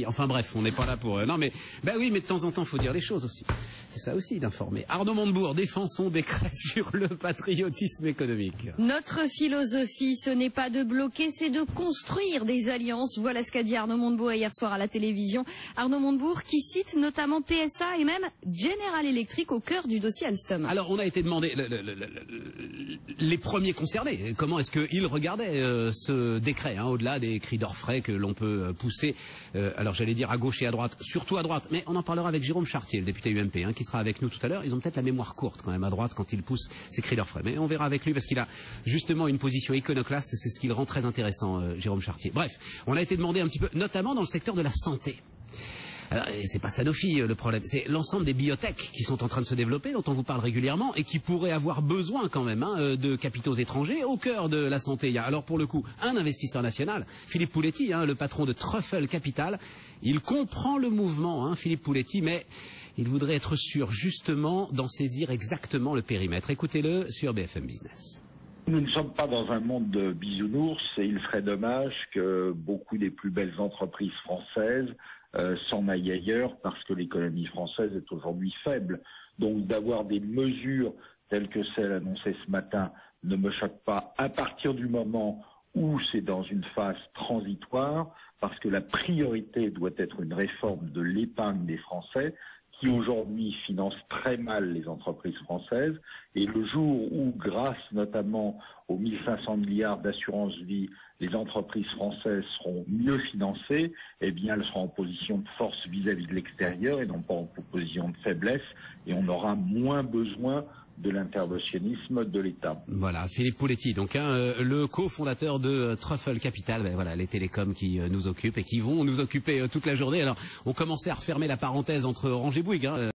Enfin bref, on n'est pas là pour... non mais, oui, mais de temps en temps, il faut dire les choses aussi. C'est ça aussi d'informer. Arnaud Montebourg défend son décret sur le patriotisme économique. Notre philosophie, ce n'est pas de bloquer, c'est de construire des alliances. Voilà ce qu'a dit Arnaud Montebourg hier soir à la télévision. Arnaud Montebourg qui cite notamment PSA et même General Electric au cœur du dossier Alstom. Alors on a été demandé les premiers concernés. Comment est-ce qu'ils regardaient ce décret, au-delà des cris d'orfraie que l'on peut pousser. Alors j'allais dire à gauche et à droite, surtout à droite. Mais on en parlera avec Jérôme Chartier, le député UMP, qui sera avec nous tout à l'heure. Ils ont peut-être la mémoire courte quand même à droite quand ils poussent ces cris d'orfraie. Mais on verra avec lui parce qu'il a justement une position iconoclaste et c'est ce qui le rend très intéressant, Jérôme Chartier. Bref, on a été demandé un petit peu, notamment dans le secteur de la santé. Alors, c'est pas Sanofi le problème, c'est l'ensemble des biotech qui sont en train de se développer, dont on vous parle régulièrement, et qui pourraient avoir besoin quand même de capitaux étrangers au cœur de la santé. Il y a alors pour le coup un investisseur national, Philippe Pouletti, le patron de Truffle Capital. Il comprend le mouvement, Philippe Pouletti, mais il voudrait être sûr justement d'en saisir exactement le périmètre. Écoutez-le sur BFM Business. Nous ne sommes pas dans un monde de bisounours et il serait dommage que beaucoup des plus belles entreprises françaises s'en aillent ailleurs parce que l'économie française est aujourd'hui faible. Donc d'avoir des mesures telles que celles annoncées ce matin ne me choque pas à partir du moment où c'est dans une phase transitoire parce que la priorité doit être une réforme de l'épargne des Français qui aujourd'hui finance très mal les entreprises françaises et le jour où, grâce notamment aux 1500 milliards d'assurance vie, les entreprises françaises seront mieux financées, eh bien elles seront en position de force vis-à-vis de l'extérieur et non pas en position de faiblesse et on aura moins besoin de l'interventionnisme de l'État. Voilà, Philippe Pouletti, donc le cofondateur de Truffle Capital, voilà, les télécoms qui nous occupent et qui vont nous occuper toute la journée. Alors, on commençait à refermer la parenthèse entre Orange et Bouygues.